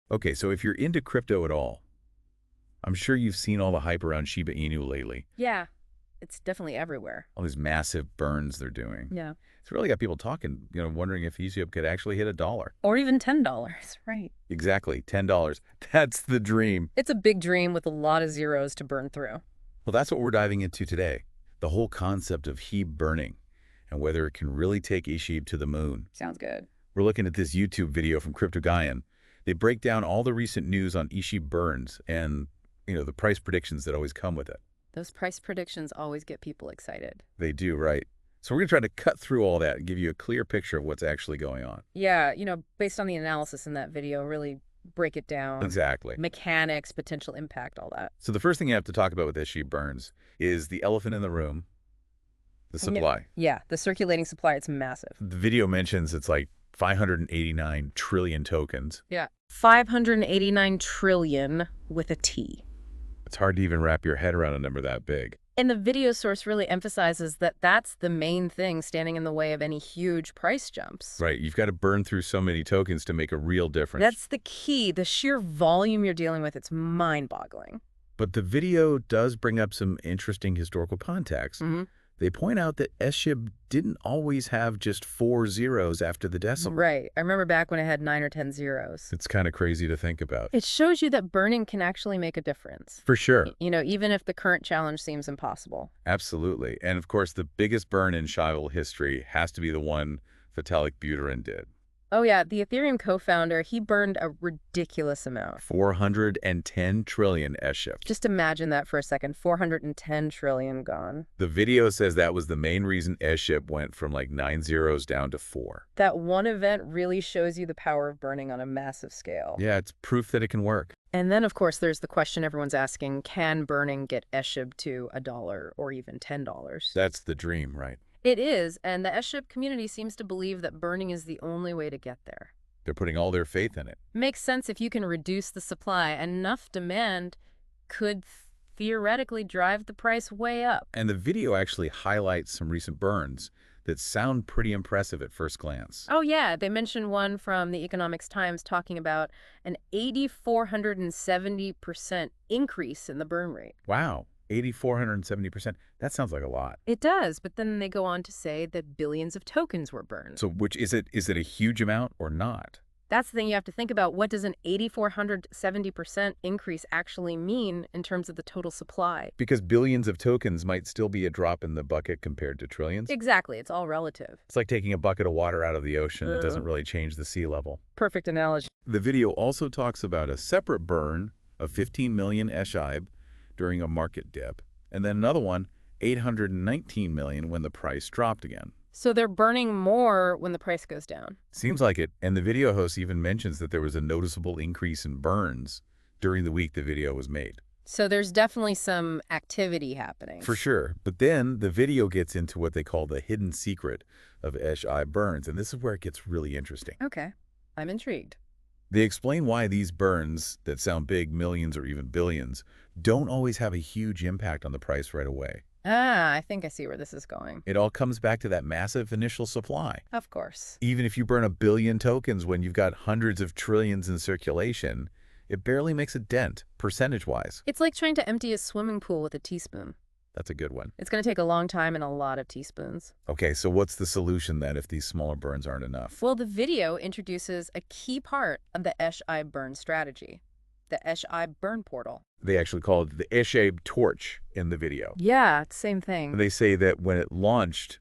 Okay, so if you're into crypto at all, I'm sure you've seen all the hype around Shiba Inu lately. Yeah, it's definitely everywhere. All these massive burns they're doing. Yeah. It's really got people talking, wondering if Egypt could actually hit $1. Or even $10. Right. Exactly, $10. That's the dream. It's a big dream with a lot of zeros to burn through. Well, that's what we're diving into today. The whole concept of Heb burning and whether it can really take Ishib to the moon. Sounds good. We're looking at this YouTube video from Crypto Guyan. They break down all the recent news on Ishib burns and, the price predictions that always come with it. Those price predictions always get people excited. They do, right? So we're going to try to cut through all that and give you a clear picture of what's actually going on. Yeah, based on the analysis in that video, really break it down. Exactly. Mechanics, potential impact, all that. So the first thing you have to talk about with Ishib burns is the elephant in the room, the supply. Yeah, the circulating supply, it's massive. The video mentions it's like 589 trillion tokens. Yeah. 589 trillion with a T. It's hard to even wrap your head around a number that big. And the video source really emphasizes that that's the main thing standing in the way of any huge price jumps. Right. You've got to burn through so many tokens to make a real difference. That's the key. The sheer volume you're dealing with, it's mind-boggling. But the video does bring up some interesting historical context. They point out that Ishib didn't always have just 4 zeros after the decimal. Right. I remember back when it had 9 or 10 zeros. It's kind of crazy to think about. It shows you that burning can actually make a difference. For sure. Even if the current challenge seems impossible. Absolutely. And of course, the biggest burn in Shiba history has to be the one Vitalik Buterin did. Oh yeah, the Ethereum co-founder, he burned a ridiculous amount. 410 trillion Ishib. Just imagine that for a second, 410 trillion gone. The video says that was the main reason Ishib went from like 9 zeros down to 4. That one event really shows you the power of burning on a massive scale. Yeah, it's proof that it can work. And then, of course, there's the question everyone's asking, can burning get Ishib to $1 or even $10? That's the dream, right? It is, and the Ishib community seems to believe that burning is the only way to get there. They're putting all their faith in it. Makes sense if you can reduce the supply. Enough demand could theoretically drive the price way up. And the video actually highlights some recent burns that sound pretty impressive at first glance. Oh yeah, they mentioned one from the Economics Times talking about an 8,470% increase in the burn rate. Wow. 8,470%. That sounds like a lot. It does, but then they go on to say that billions of tokens were burned. So which is it? Is it a huge amount or not? That's the thing you have to think about. What does an 8,470% increase actually mean in terms of the total supply? Because billions of tokens might still be a drop in the bucket compared to trillions. Exactly. It's all relative. It's like taking a bucket of water out of the ocean. It doesn't really change the sea level. Perfect analogy. The video also talks about a separate burn of 15 million Ishib during a market dip, and then another one, 819 million when the price dropped again. So they're burning more when the price goes down. Seems like it, and the video host even mentions that there was a noticeable increase in burns during the week the video was made. So there's definitely some activity happening. For sure, but then the video gets into what they call the hidden secret of Ishib burns, and this is where it gets really interesting. Okay, I'm intrigued. They explain why these burns that sound big, millions or even billions, don't always have a huge impact on the price right away. Ah, I think I see where this is going. It all comes back to that massive initial supply. Of course. Even if you burn 1 billion tokens when you've got hundreds of trillions in circulation, it barely makes a dent, percentage-wise. It's like trying to empty a swimming pool with a teaspoon. That's a good one. It's going to take a long time and a lot of teaspoons. Okay, so what's the solution then if these smaller burns aren't enough? Well, the video introduces a key part of the Ishib burn strategy, the Ishib burn portal. They actually call it the Ishib torch in the video. Yeah, it's the same thing. And they say that when it launched,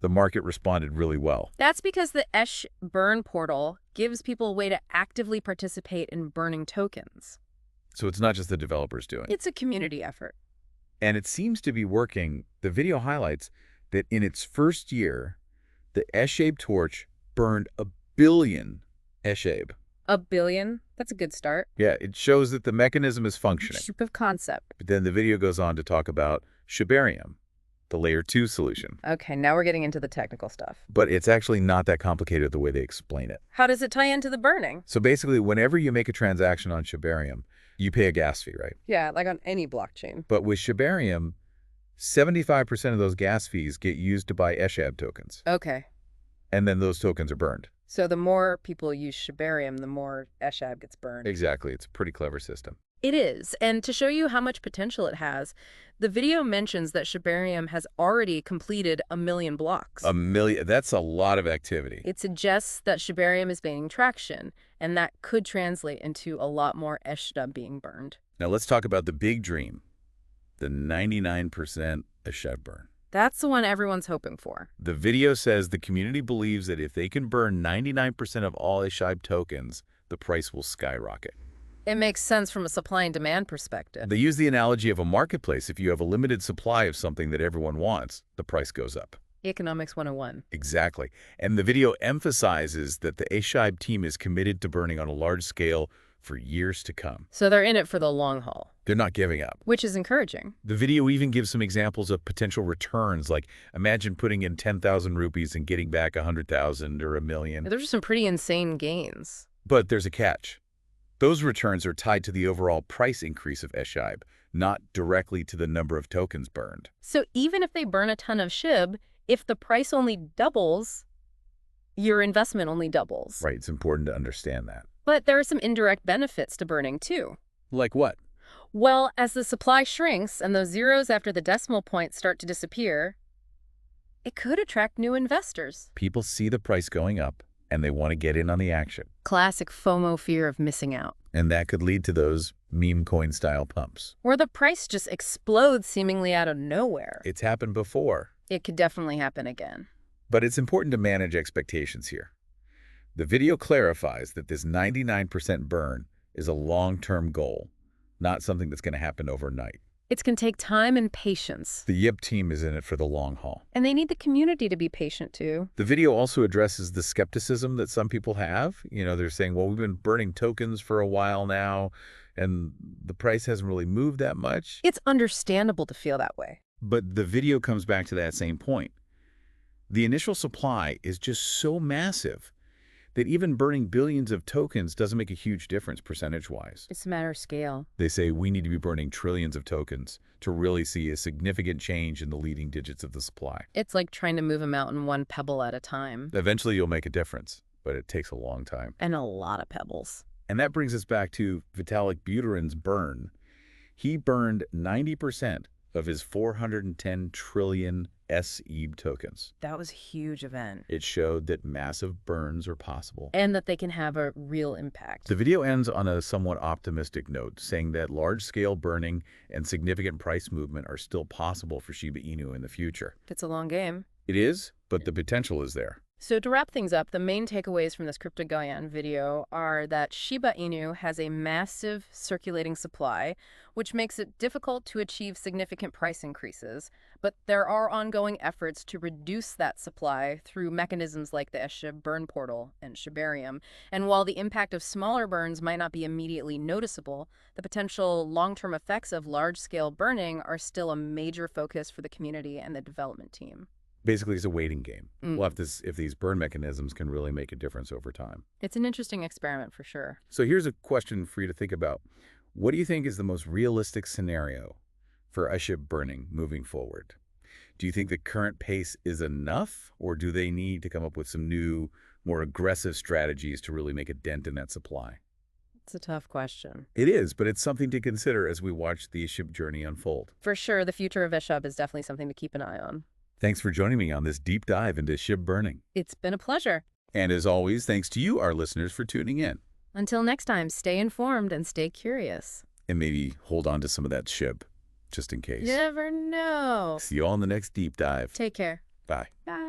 the market responded really well. That's because the Ishib burn portal gives people a way to actively participate in burning tokens. So it's not just the developers doing it. It's a community effort. And it seems to be working. The video highlights that in its first year, the Ishib torch burned 1 billion Ishib. 1 billion? That's a good start. Yeah, it shows that the mechanism is functioning. Proof of concept. But then the video goes on to talk about Shibarium, the layer 2 solution. Okay, now we're getting into the technical stuff. But it's actually not that complicated the way they explain it. How does it tie into the burning? So basically, whenever you make a transaction on Shibarium, you pay a gas fee, right? Yeah, like on any blockchain. But with Shibarium, 75% of those gas fees get used to buy Ishib tokens. Okay. And then those tokens are burned. So the more people use Shibarium, the more Eshab gets burned. Exactly. It's a pretty clever system. It is. And to show you how much potential it has, the video mentions that Shibarium has already completed 1 million blocks. 1 million, that's a lot of activity. It suggests that Shibarium is gaining traction, and that could translate into a lot more Eshab being burned. Now let's talk about the big dream, the 99% Shiba burn. That's the one everyone's hoping for. The video says the community believes that if they can burn 99% of all Shiba tokens, the price will skyrocket. It makes sense from a supply and demand perspective. They use the analogy of a marketplace. If you have a limited supply of something that everyone wants, the price goes up. Economics 101. Exactly. And the video emphasizes that the Shiba team is committed to burning on a large scale for years to come. So they're in it for the long haul. They're not giving up. Which is encouraging. The video even gives some examples of potential returns, like imagine putting in 10,000 rupees and getting back 100,000 or 1 million. Those are some pretty insane gains. But there's a catch. Those returns are tied to the overall price increase of Shiba, not directly to the number of tokens burned. So even if they burn a ton of SHIB, if the price only doubles, your investment only doubles. Right, it's important to understand that. But there are some indirect benefits to burning too. Like what? Well, as the supply shrinks and those zeros after the decimal point start to disappear, it could attract new investors. People see the price going up and they want to get in on the action. Classic FOMO, fear of missing out. And that could lead to those meme coin style pumps. Where the price just explodes seemingly out of nowhere. It's happened before. It could definitely happen again. But it's important to manage expectations here. The video clarifies that this 99% burn is a long-term goal, not something that's going to happen overnight. It's going to take time and patience. The YIP team is in it for the long haul. And they need the community to be patient too. The video also addresses the skepticism that some people have. They're saying, well, we've been burning tokens for a while now, and the price hasn't really moved that much. It's understandable to feel that way. But the video comes back to that same point. The initial supply is just so massive that even burning billions of tokens doesn't make a huge difference percentage-wise. It's a matter of scale. They say we need to be burning trillions of tokens to really see a significant change in the leading digits of the supply. It's like trying to move a mountain one pebble at a time. Eventually you'll make a difference, but it takes a long time. And a lot of pebbles. And that brings us back to Vitalik Buterin's burn. He burned 90% of his 410 trillion SEEB tokens. That was a huge event. It showed that massive burns are possible. And that they can have a real impact. The video ends on a somewhat optimistic note, saying that large-scale burning and significant price movement are still possible for Shiba Inu in the future. It's a long game. It is, but the potential is there. So to wrap things up, the main takeaways from this Crypto Gaian video are that Shiba Inu has a massive circulating supply, which makes it difficult to achieve significant price increases. But there are ongoing efforts to reduce that supply through mechanisms like the Shiba Burn portal and Shibarium. And while the impact of smaller burns might not be immediately noticeable, the potential long-term effects of large-scale burning are still a major focus for the community and the development team. Basically, it's a waiting game. We'll have to see if these burn mechanisms can really make a difference over time. It's an interesting experiment for sure. So here's a question for you to think about. What do you think is the most realistic scenario for Shiba burning moving forward? Do you think the current pace is enough, or do they need to come up with some new, more aggressive strategies to really make a dent in that supply? It's a tough question. It is, but it's something to consider as we watch the Shiba journey unfold. For sure, the future of Shiba is definitely something to keep an eye on. Thanks for joining me on this deep dive into Shiba burning. It's been a pleasure. And as always, thanks to you, our listeners, for tuning in. Until next time, stay informed and stay curious. And maybe hold on to some of that Shiba, just in case. You never know. See you all in the next deep dive. Take care. Bye. Bye.